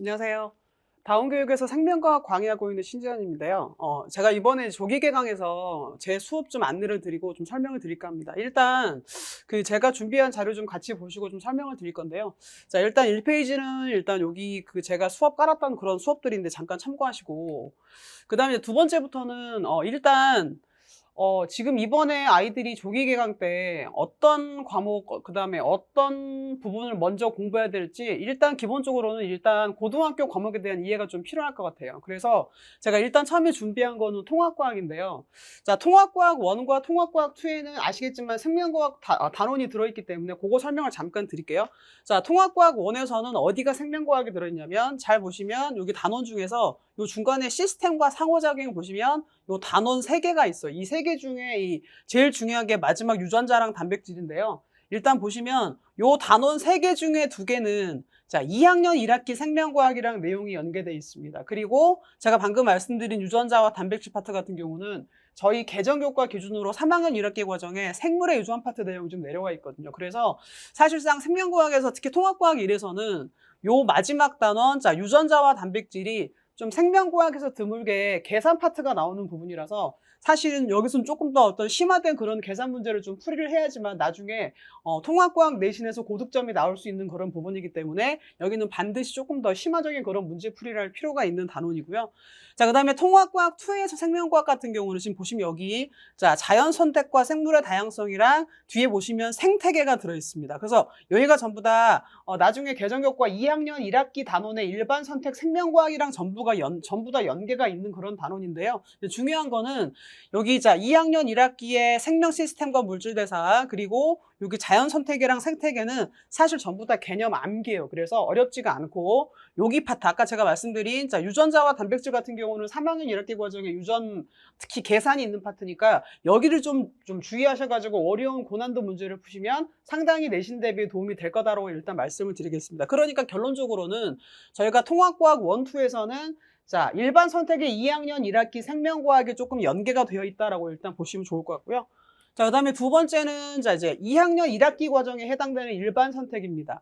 안녕하세요. 다운교육에서 생명과학 강의하고 있는 신지연인데요. 제가 이번에 조기 개강해서 제 수업 좀 안내를 드리고 좀 설명을 드릴까 합니다. 일단 제가 준비한 자료 좀 같이 보시고 좀 설명을 드릴 건데요. 자, 일단 1페이지는 일단 여기 제가 수업 깔았던 그런 수업들인데 잠깐 참고하시고, 그다음에 두 번째부터는 일단 지금 이번에 아이들이 조기 개강 때 어떤 과목, 그다음에 어떤 부분을 먼저 공부해야 될지 일단 기본적으로는 일단 고등학교 과목에 대한 이해가 좀 필요할 것 같아요. 그래서 제가 일단 처음에 준비한 거는 통합과학인데요. 자, 통합과학 1과 통합과학 2에는 아시겠지만 생명과학 단원이 들어있기 때문에 그거 설명을 잠깐 드릴게요. 자, 통합과학 1에서는 어디가 생명과학이 들어있냐면, 잘 보시면 여기 단원 중에서 요 중간에 시스템과 상호작용 보시면 요 단원 3개가 있어요. 이 3개 중에 제일 중요한 게 마지막 유전자랑 단백질인데요. 일단 보시면 요 단원 3개 중에 2개는 자, 2학년 1학기 생명과학이랑 내용이 연계되어 있습니다. 그리고 제가 방금 말씀드린 유전자와 단백질 파트 같은 경우는 저희 개정교과 기준으로 3학년 1학기 과정에 생물의 유전 파트 내용이 좀 내려와 있거든요. 그래서 사실상 생명과학에서 특히 통합과학 1에서는 요 마지막 단원, 자, 유전자와 단백질이 좀 생명과학에서 드물게 계산 파트가 나오는 부분이라서 사실은 여기서는 조금 더 어떤 심화된 그런 계산 문제를 좀 풀이를 해야지만 나중에 통합과학 내신에서 고득점이 나올 수 있는 그런 부분이기 때문에 여기는 반드시 조금 더 심화적인 그런 문제 풀이를 할 필요가 있는 단원이고요. 자, 그다음에 통합과학 2에서 생명과학 같은 경우는 지금 보시면 여기 자, 자연 선택과 생물의 다양성이랑 뒤에 보시면 생태계가 들어 있습니다. 그래서 여기가 전부 다 나중에 개정교과 2학년 1학기 단원의 일반 선택 생명과학이랑 전부 다 연계가 있는 그런 단원인데요. 중요한 거는 여기 자 2학년 1학기에 생명 시스템과 물질 대사, 그리고 여기 자연 선택이랑 생태계는 사실 전부 다 개념 암기예요. 그래서 어렵지가 않고 여기 파트 아까 제가 말씀드린 자 유전자와 단백질 같은 경우는 3학년 1학기 과정에 유전 특히 계산이 있는 파트니까 여기를 좀 주의하셔가지고 어려운 고난도 문제를 푸시면 상당히 내신 대비에 도움이 될 거다라고 일단 말씀을 드리겠습니다. 그러니까 결론적으로는 저희가 통합과학 1, 2에서는 자, 일반 선택의 2학년 1학기 생명과학에 조금 연계가 되어 있다라고 일단 보시면 좋을 것 같고요. 자, 그다음에 두 번째는 자 이제 2학년 1학기 과정에 해당되는 일반 선택입니다.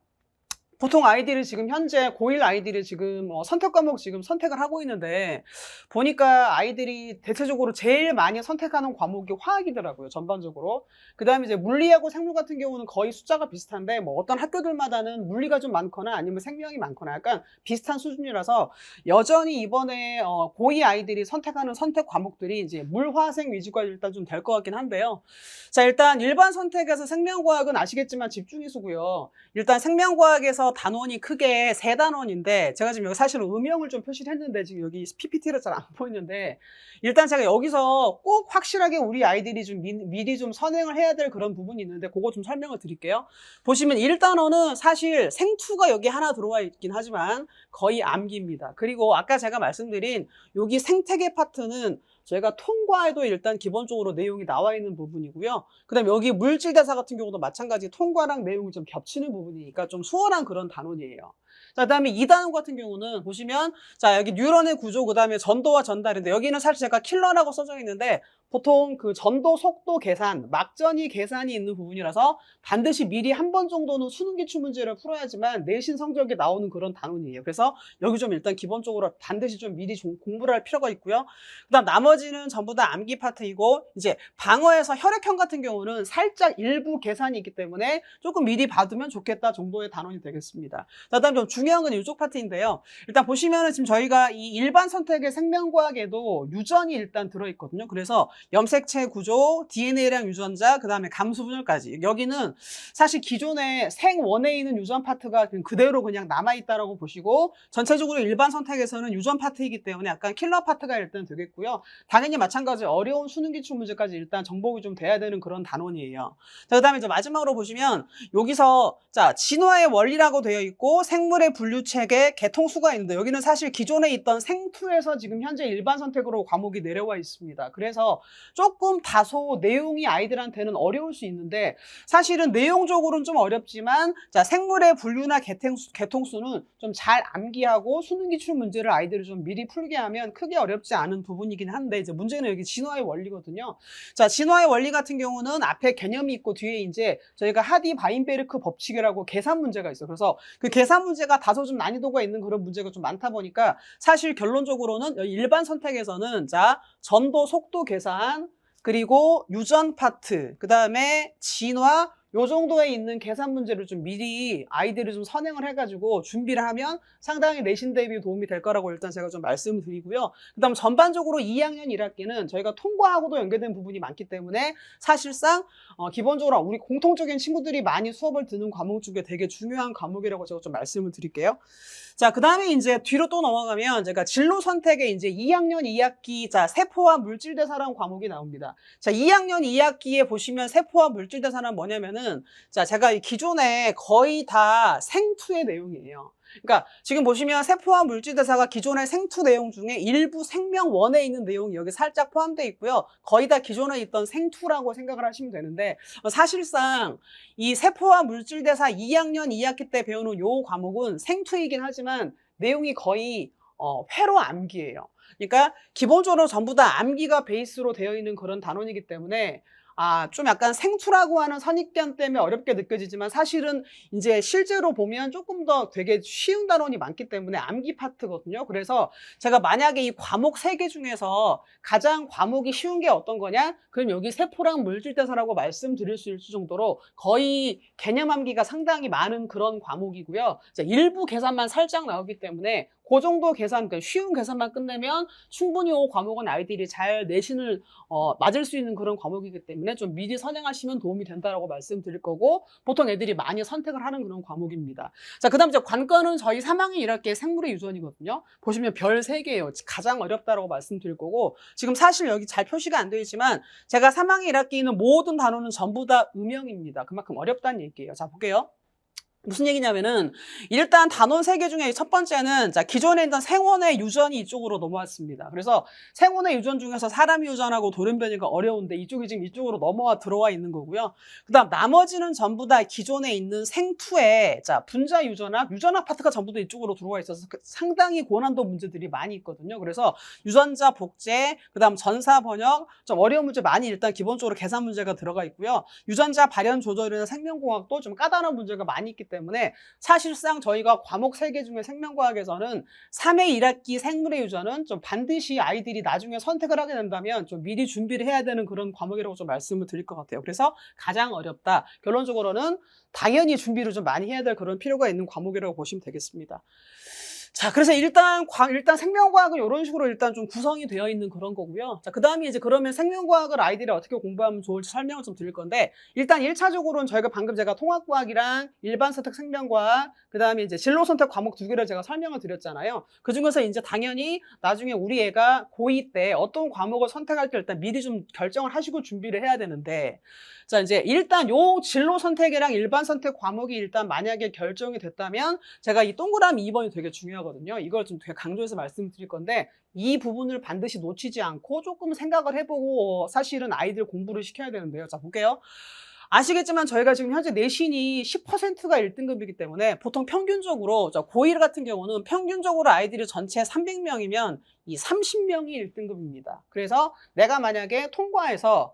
보통 아이들이 지금 현재 고1 아이들이 지금 선택 과목 지금 선택을 하고 있는데 보니까 아이들이 대체적으로 제일 많이 선택하는 과목이 화학이더라고요, 전반적으로. 그다음에 이제 물리하고 생물 같은 경우는 거의 숫자가 비슷한데 뭐 어떤 학교들마다는 물리가 좀 많거나 아니면 생명이 많거나 약간 비슷한 수준이라서 여전히 이번에 고2 아이들이 선택하는 선택 과목들이 이제 물화생 위주가 일단 좀 될 것 같긴 한데요. 자, 일단 일반 선택에서 생명과학은 아시겠지만 집중이수고요. 일단 생명과학에서 단원이 크게 3단원인데 제가 지금 여기 사실은 음영을 좀 표시를 했는데 지금 여기 PPT를 잘 안 보이는데 일단 제가 여기서 꼭 확실하게 우리 아이들이 좀 미리 좀 선행을 해야 될 그런 부분이 있는데 그거 좀 설명을 드릴게요. 보시면 1단원은 사실 생투가 여기 하나 들어와 있긴 하지만 거의 암기입니다. 그리고 아까 제가 말씀드린 여기 생태계 파트는 저희가 통과에도 일단 기본적으로 내용이 나와 있는 부분이고요. 그다음에 여기 물질대사 같은 경우도 마찬가지 통과랑 내용이 좀 겹치는 부분이니까 좀 수월한 그런 단원이에요. 자, 그다음에 2단원 같은 경우는 보시면 자 여기 뉴런의 구조, 그다음에 전도와 전달인데 여기는 사실 제가 킬러라고 써져 있는데 보통 그 전도 속도 계산, 막전이 계산이 있는 부분이라서 반드시 미리 한 번 정도는 수능 기출 문제를 풀어야지만 내신 성적이 나오는 그런 단원이에요. 그래서 여기 좀 일단 기본적으로 반드시 좀 미리 좀 공부를 할 필요가 있고요. 그다음 나머지는 전부 다 암기 파트이고 이제 방어에서 혈액형 같은 경우는 살짝 일부 계산이 있기 때문에 조금 미리 봐두면 좋겠다 정도의 단원이 되겠습니다. 그다음 좀 중요한 건 이쪽 파트인데요. 일단 보시면은 지금 저희가 이 일반 선택의 생명과학에도 유전이 일단 들어있거든요. 그래서 염색체 구조, DNA랑 유전자, 그 다음에 감수 분열까지. 여기는 사실 기존에 생원에 있는 유전 파트가 그대로 그냥 남아있다라고 보시고 전체적으로 일반 선택에서는 유전 파트이기 때문에 약간 킬러 파트가 일단 되겠고요. 당연히 마찬가지 어려운 수능 기출 문제까지 일단 정복이 좀 돼야 되는 그런 단원이에요. 자, 그 다음에 이제 마지막으로 보시면 여기서 자 진화의 원리라고 되어 있고 생물의 분류 체계, 개통수가 있는데 여기는 사실 기존에 있던 생투에서 지금 현재 일반 선택으로 과목이 내려와 있습니다. 그래서 조금 다소 내용이 아이들한테는 어려울 수 있는데 사실은 내용적으로는 좀 어렵지만 자 생물의 분류나 개통수는 좀 잘 암기하고 수능 기출 문제를 아이들이 좀 미리 풀게 하면 크게 어렵지 않은 부분이긴 한데 이제 문제는 여기 진화의 원리거든요. 자 진화의 원리 같은 경우는 앞에 개념이 있고 뒤에 이제 저희가 하디 바인베르크 법칙이라고 계산 문제가 있어요. 그래서 그 계산 문제 문제가 다소 좀 난이도가 있는 그런 문제가 좀 많다 보니까 사실 결론적으로는 일반 선택에서는 자, 전도 속도 계산, 그리고 유전 파트, 그 다음에 진화, 요 정도에 있는 계산 문제를 좀 미리 아이들이 좀 선행을 해가지고 준비를 하면 상당히 내신 대비 도움이 될 거라고 일단 제가 좀 말씀을 드리고요. 그 다음 전반적으로 2학년 1학기는 저희가 통과하고도 연계된 부분이 많기 때문에 사실상 기본적으로 우리 공통적인 친구들이 많이 수업을 듣는 과목 중에 되게 중요한 과목이라고 제가 좀 말씀을 드릴게요. 자, 그 다음에 이제 뒤로 또 넘어가면 제가 진로 선택에 이제 2학년 2학기, 자, 세포와 물질대사라는 과목이 나옵니다. 자, 2학년 2학기에 보시면 세포와 물질대사는 뭐냐면은, 자, 제가 기존에 거의 다 생투의 내용이에요. 그러니까 지금 보시면 세포와 물질대사가 기존의 생투 내용 중에 일부 생명원에 있는 내용이 여기 살짝 포함되어 있고요. 거의 다 기존에 있던 생투라고 생각을 하시면 되는데, 사실상 이 세포와 물질대사 2학년 2학기 때 배우는 요 과목은 생투이긴 하지만 내용이 거의 회로 암기예요. 그러니까 기본적으로 전부 다 암기가 베이스로 되어 있는 그런 단원이기 때문에 좀 약간 생투라고 하는 선입견 때문에 어렵게 느껴지지만 사실은 이제 실제로 보면 조금 더 되게 쉬운 단원이 많기 때문에 암기 파트거든요. 그래서 제가 만약에 이 과목 3개 중에서 가장 과목이 쉬운 게 어떤 거냐? 그럼 여기 세포랑 물질대사라고 말씀드릴 수 있을 정도로 거의 개념 암기가 상당히 많은 그런 과목이고요. 일부 계산만 살짝 나오기 때문에 그 정도 계산, 그러니까 쉬운 계산만 끝내면 충분히 이 과목은 아이들이 잘 내신을 맞을 수 있는 그런 과목이기 때문에 좀 미리 선행하시면 도움이 된다라고 말씀드릴 거고 보통 애들이 많이 선택을 하는 그런 과목입니다. 자, 그 다음 이제 관건은 저희 3학년 1학기의 생물의 유전이거든요. 보시면 별 3개예요. 가장 어렵다라고 말씀드릴 거고 지금 사실 여기 잘 표시가 안 되어 있지만 제가 3학년 1학기는 모든 단어는 전부 다 음영입니다. 그만큼 어렵다는 얘기예요. 자, 볼게요. 무슨 얘기냐면은 일단 단원 3개 중에 첫 번째는 자 기존에 있던 생원의 유전이 이쪽으로 넘어왔습니다. 그래서 생원의 유전 중에서 사람 유전하고 돌연변이가 어려운데 이쪽이 지금 이쪽으로 들어와 있는 거고요. 그다음 나머지는 전부 다 기존에 있는 생투의 자 분자 유전학 파트가 전부 다 이쪽으로 들어와 있어서 상당히 고난도 문제들이 많이 있거든요. 그래서 유전자 복제, 그다음 전사 번역 좀 어려운 문제 많이 일단 기본적으로 계산 문제가 들어가 있고요. 유전자 발현 조절이나 생명공학도 좀 까다로운 문제가 많이 있기 때문에 사실상 저희가 과목 3개 중에 생명과학에서는 3회 1학기 생물의 유전은 좀 반드시 아이들이 나중에 선택을 하게 된다면 좀 미리 준비를 해야 되는 그런 과목이라고 좀 말씀을 드릴 것 같아요. 그래서 가장 어렵다. 결론적으로는 당연히 준비를 좀 많이 해야 될 그런 필요가 있는 과목이라고 보시면 되겠습니다. 자, 그래서 일단 생명과학은 이런 식으로 일단 좀 구성이 되어 있는 그런 거고요. 자, 그 다음에 이제 그러면 생명과학을 아이들이 어떻게 공부하면 좋을지 설명을 좀 드릴 건데, 일단 1차적으로는 저희가 방금 제가 통합과학이랑 일반 선택 생명과학, 그 다음에 이제 진로 선택 과목 2개를 제가 설명을 드렸잖아요. 그 중에서 이제 당연히 나중에 우리 애가 고2 때 어떤 과목을 선택할 때 일단 미리 좀 결정을 하시고 준비를 해야 되는데, 자, 이제 일단 요 진로 선택이랑 일반 선택 과목이 일단 만약에 결정이 됐다면 제가 이 동그라미 2번이 되게 중요하거든요. 이걸 좀 되게 강조해서 말씀드릴 건데 이 부분을 반드시 놓치지 않고 조금 생각을 해보고 사실은 아이들 공부를 시켜야 되는데요. 자, 볼게요. 아시겠지만 저희가 지금 현재 내신이 10%가 1등급이기 때문에 보통 평균적으로 고1 같은 경우는 평균적으로 아이들이 전체 300명이면 이 30명이 1등급입니다. 그래서 내가 만약에 통과해서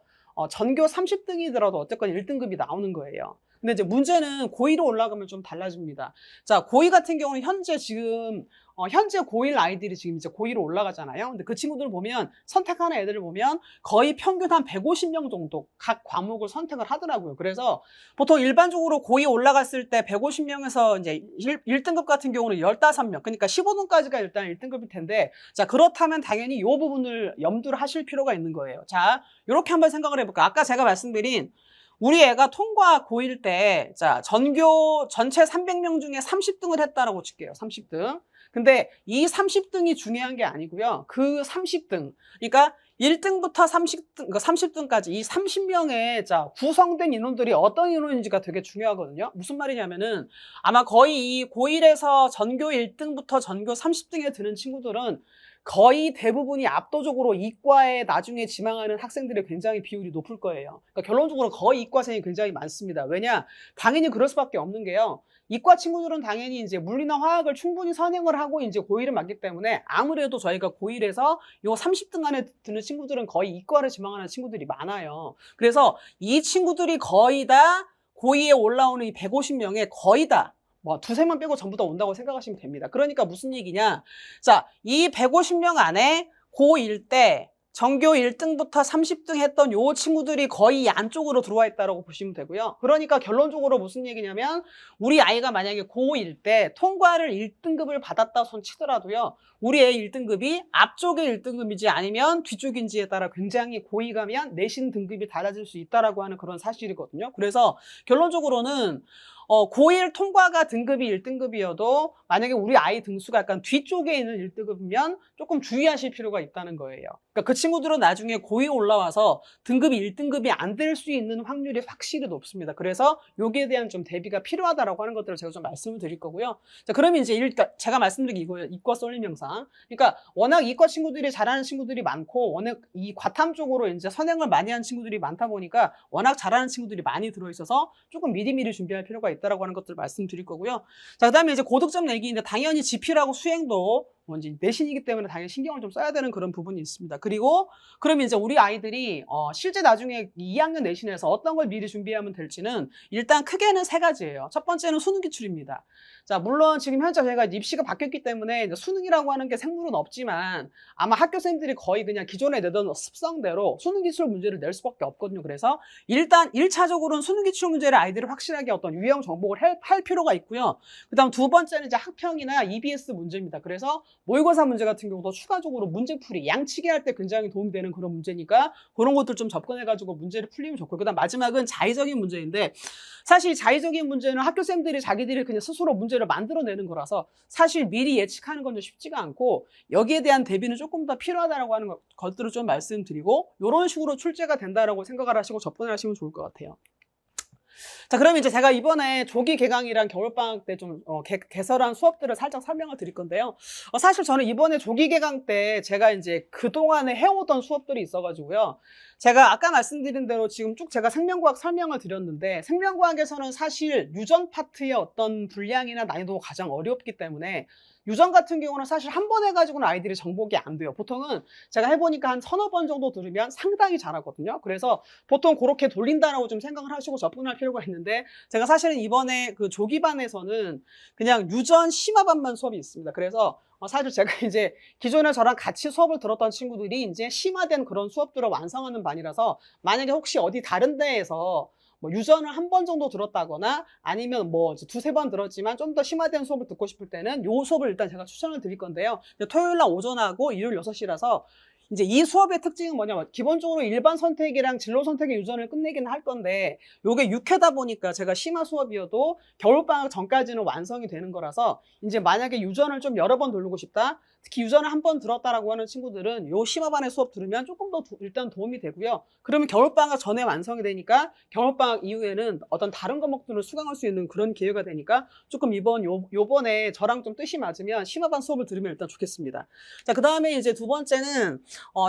전교 30등이더라도 어쨌건 1등급이 나오는 거예요. 근데 이제 문제는 고2로 올라가면 좀 달라집니다. 자, 고2 같은 경우는 현재 고1 아이들이 지금 이제 고2로 올라가잖아요. 근데 그 친구들 보면 선택하는 애들을 보면 거의 평균 한 150명 정도 각 과목을 선택을 하더라고요. 그래서 보통 일반적으로 고2 올라갔을 때 150명에서 이제 1등급 같은 경우는 15명, 그러니까 15등까지가 일단 1등급일 텐데, 자, 그렇다면 당연히 이 부분을 염두를 하실 필요가 있는 거예요. 자, 이렇게 한번 생각을 해볼까. 아까 제가 말씀드린 우리 애가 통과 고1 때, 자, 전교 전체 300명 중에 30등을 했다라고 칠게요. 30등. 근데 이 30등이 중요한 게 아니고요. 그 30등. 그러니까 1등부터 30등까지 이 30명의 자, 구성된 인원들이 어떤 인원인지가 되게 중요하거든요. 무슨 말이냐면은 아마 거의 이 고1에서 전교 1등부터 전교 30등에 드는 친구들은 거의 대부분이 압도적으로 이과에 나중에 지망하는 학생들의 굉장히 비율이 높을 거예요. 그러니까 결론적으로 거의 이과생이 굉장히 많습니다. 왜냐? 당연히 그럴 수밖에 없는 게요. 이과 친구들은 당연히 이제 물리나 화학을 충분히 선행을 하고 이제 고1을 맞기 때문에 아무래도 저희가 고1에서 요 30등 안에 드는 친구들은 거의 이과를 지망하는 친구들이 많아요. 그래서 이 친구들이 거의 다 고2에 올라오는 이 150명의 거의 다 뭐 두세 명 빼고 전부 다 온다고 생각하시면 됩니다. 그러니까 무슨 얘기냐? 자, 이 150명 안에 고1 때 전교 1등부터 30등 했던 요 친구들이 거의 이 안쪽으로 들어와 있다고 보시면 되고요. 그러니까 결론적으로 무슨 얘기냐면 우리 아이가 만약에 고1 때 통과를 1등급을 받았다 손 치더라도요. 우리 애 1등급이 앞쪽의 1등급이지 아니면 뒤쪽인지에 따라 굉장히 고이 가면 내신 등급이 달라질 수 있다라고 하는 그런 사실이거든요. 그래서 결론적으로는 고1 통과가 등급이 1등급이어도 만약에 우리 아이 등수가 약간 뒤쪽에 있는 1등급이면 조금 주의하실 필요가 있다는 거예요. 그러니까 그 친구들은 나중에 고2 올라와서 등급이 1등급이 안 될 수 있는 확률이 확실히 높습니다. 그래서 여기에 대한 좀 대비가 필요하다라고 하는 것들을 제가 좀 말씀을 드릴 거고요. 자, 그러면 이제 일단 제가 말씀드린 게 이거예요. 이과 쏠림 영상. 그러니까 워낙 이과 친구들이 잘하는 친구들이 많고 워낙 이 과탐 쪽으로 이제 선행을 많이 하는 친구들이 많다 보니까 워낙 잘하는 친구들이 많이 들어있어서 조금 미리미리 준비할 필요가 있다라고 하는 것들을 말씀드릴 거고요. 자, 그다음에 이제 고득점 내기인데 당연히 지필하고 수행도 뭔지 내신이기 때문에 당연히 신경을 좀 써야 되는 그런 부분이 있습니다. 그리고 그러면 이제 우리 아이들이 실제 나중에 2학년 내신에서 어떤 걸 미리 준비하면 될지는 일단 크게는 세 가지예요. 첫 번째는 수능 기출입니다. 자, 물론 지금 현재 저희가 입시가 바뀌었기 때문에 이제 수능이라고 하는 게 생물은 없지만 아마 학교생들이 거의 그냥 기존에 내던 습성대로 수능 기출 문제를 낼 수밖에 없거든요. 그래서 일단 1차적으로는 수능 기출 문제를 아이들이 확실하게 어떤 유형 정복을 할 필요가 있고요. 그다음 두 번째는 이제 학평이나 EBS 문제입니다. 그래서 모의고사 문제 같은 경우도 추가적으로 문제풀이, 양치기 할 때 굉장히 도움이 되는 그런 문제니까 그런 것들 좀 접근해가지고 문제를 풀리면 좋고, 그다음 마지막은 자의적인 문제인데 사실 자의적인 문제는 학교생들이 자기들이 그냥 스스로 문제를 만들어내는 거라서 사실 미리 예측하는 건 좀 쉽지가 않고 여기에 대한 대비는 조금 더 필요하다고 하는 것들을 좀 말씀드리고 이런 식으로 출제가 된다라고 생각을 하시고 접근을 하시면 좋을 것 같아요. 자, 그럼 이제 제가 이번에 조기 개강이랑 겨울방학 때 좀 개설한 수업들을 살짝 설명을 드릴 건데요. 사실 저는 이번에 조기 개강 때 제가 이제 그동안에 해오던 수업들이 있어가지고요. 제가 아까 말씀드린 대로 지금 쭉 제가 생명과학 설명을 드렸는데 생명과학에서는 사실 유전 파트의 어떤 분량이나 난이도가 가장 어렵기 때문에 유전 같은 경우는 사실 한 번 해가지고는 아이들이 정복이 안 돼요. 보통은 제가 해보니까 한 서너 번 정도 들으면 상당히 잘하거든요. 그래서 보통 그렇게 돌린다라고 좀 생각을 하시고 접근할 필요가 있는데 제가 사실은 이번에 그 조기반에서는 그냥 유전 심화반만 수업이 있습니다. 그래서 사실 제가 이제 기존에 저랑 같이 수업을 들었던 친구들이 이제 심화된 그런 수업들을 완성하는 반이라서 만약에 혹시 어디 다른 데에서 뭐 유전을 한 번 정도 들었다거나 아니면 뭐 두세 번 들었지만 좀 더 심화된 수업을 듣고 싶을 때는 요 수업을 일단 제가 추천을 드릴 건데요. 토요일 날 오전하고 일요일 6시라서 이제 이 수업의 특징은 뭐냐면 기본적으로 일반 선택이랑 진로 선택의 유전을 끝내기는 할 건데 요게 6회다 보니까 제가 심화 수업이어도 겨울방학 전까지는 완성이 되는 거라서 이제 만약에 유전을 좀 여러 번 돌리고 싶다, 특히 유전을 한 번 들었다라고 하는 친구들은 요 심화반의 수업 들으면 조금 더 일단 도움이 되고요. 그러면 겨울방학 전에 완성이 되니까 겨울방학 이후에는 어떤 다른 과목들을 수강할 수 있는 그런 기회가 되니까 조금 요번에 저랑 좀 뜻이 맞으면 심화반 수업을 들으면 일단 좋겠습니다. 자, 그 다음에 이제 두 번째는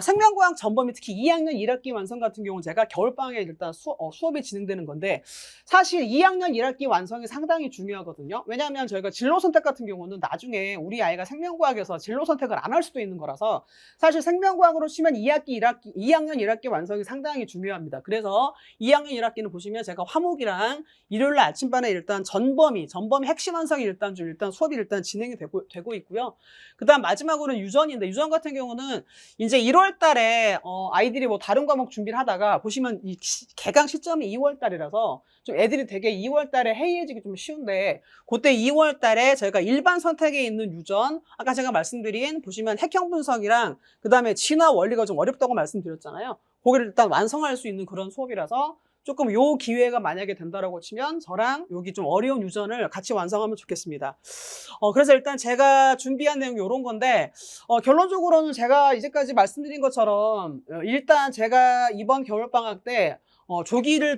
생명과학 전범위 특히 2학년 1학기 완성 같은 경우는 제가 겨울방학에 일단 수업이 진행되는 건데 사실 2학년 1학기 완성이 상당히 중요하거든요. 왜냐하면 저희가 진로 선택 같은 경우는 나중에 우리 아이가 생명과학에서 진로 선택을 안 할 수도 있는 거라서 사실 생명과학으로 치면 2학년 1학기 완성이 상당히 중요합니다. 그래서 2학년 1학기는 보시면 제가 화목이랑 일요일날 아침반에 일단 전범위 핵심 완성이 일단 수업이 일단 진행이 되고 있고요. 그 다음 마지막으로는 유전인데 유전 같은 경우는 이제 1월 달에 아이들이 뭐 다른 과목 준비를 하다가 보시면 이 개강 시점이 2월 달이라서 좀 애들이 되게 2월 달에 해이해지기 좀 쉬운데 그때 2월 달에 저희가 일반 선택에 있는 유전 아까 제가 말씀드린 보시면 핵형 분석이랑 그 다음에 진화 원리가 좀 어렵다고 말씀드렸잖아요. 거기를 일단 완성할 수 있는 그런 수업이라서 조금 요 기회가 만약에 된다라고 치면 저랑 여기 좀 어려운 유전을 같이 완성하면 좋겠습니다. 그래서 일단 제가 준비한 내용이 이런 건데 결론적으로는 제가 이제까지 말씀드린 것처럼 일단 제가 이번 겨울방학 때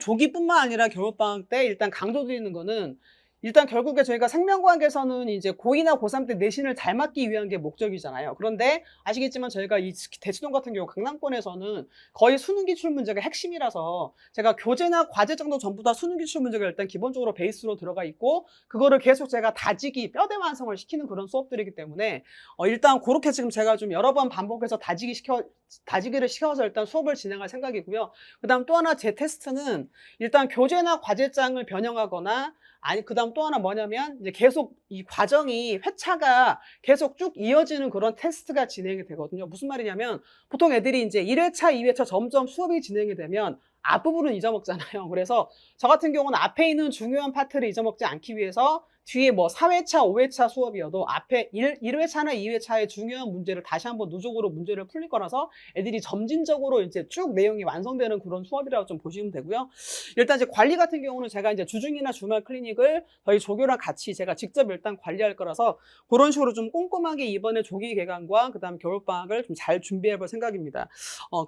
조기뿐만 아니라 겨울방학 때 일단 강조드리는 거는 일단 결국에 저희가 생명과학에서는 이제 고2나 고3 때 내신을 잘 맞기 위한 게 목적이잖아요. 그런데 아시겠지만 저희가 이 대치동 같은 경우 강남권에서는 거의 수능 기출 문제가 핵심이라서 제가 교재나 과제 정도 전부 다 수능 기출 문제가 일단 기본적으로 베이스로 들어가 있고 그거를 계속 제가 다지기, 뼈대 완성을 시키는 그런 수업들이기 때문에 일단 그렇게 지금 제가 좀 여러 번 반복해서 다지기를 시켜서 일단 수업을 진행할 생각이고요. 그 다음 또 하나 제 테스트는 일단 교재나 과제장을 변형하거나 아니, 그다음 또 하나 뭐냐면 이제 계속 이 과정이 회차가 계속 쭉 이어지는 그런 테스트가 진행이 되거든요. 무슨 말이냐면 보통 애들이 이제 1회차, 2회차 점점 수업이 진행이 되면 앞부분은 잊어먹잖아요. 그래서 저 같은 경우는 앞에 있는 중요한 파트를 잊어먹지 않기 위해서 뒤에 뭐 4회차, 5회차 수업이어도 앞에 1회차나 2회차의 중요한 문제를 다시 한번 누적으로 문제를 풀릴 거라서 애들이 점진적으로 이제 쭉 내용이 완성되는 그런 수업이라고 좀 보시면 되고요. 일단 이제 관리 같은 경우는 제가 이제 주중이나 주말 클리닉을 저희 조교랑 같이 제가 직접 일단 관리할 거라서 그런 식으로 좀 꼼꼼하게 이번에 조기 개강과 그다음 겨울방학을 좀 잘 준비해 볼 생각입니다.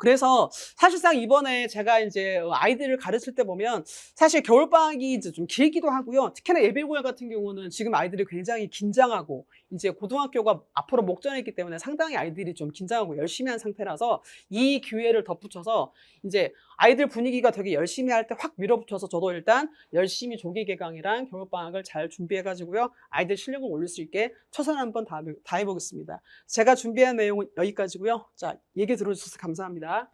그래서 사실상 이번에 제가 이제 아이들을 가르칠 때 보면 사실 겨울방학이 이제 좀 길기도 하고요. 특히나 예비고일 같은 경우는 지금 아이들이 굉장히 긴장하고 이제 고등학교가 앞으로 목전에 있기 때문에 상당히 아이들이 좀 긴장하고 열심히 한 상태라서 이 기회를 덧붙여서 이제 아이들 분위기가 되게 열심히 할 때 확 밀어붙여서 저도 일단 열심히 조기 개강이랑 겨울방학을 잘 준비해 가지고요. 아이들 실력을 올릴 수 있게 최선을 한번 다해 보겠습니다. 제가 준비한 내용은 여기까지고요. 자, 얘기 들어주셔서 감사합니다.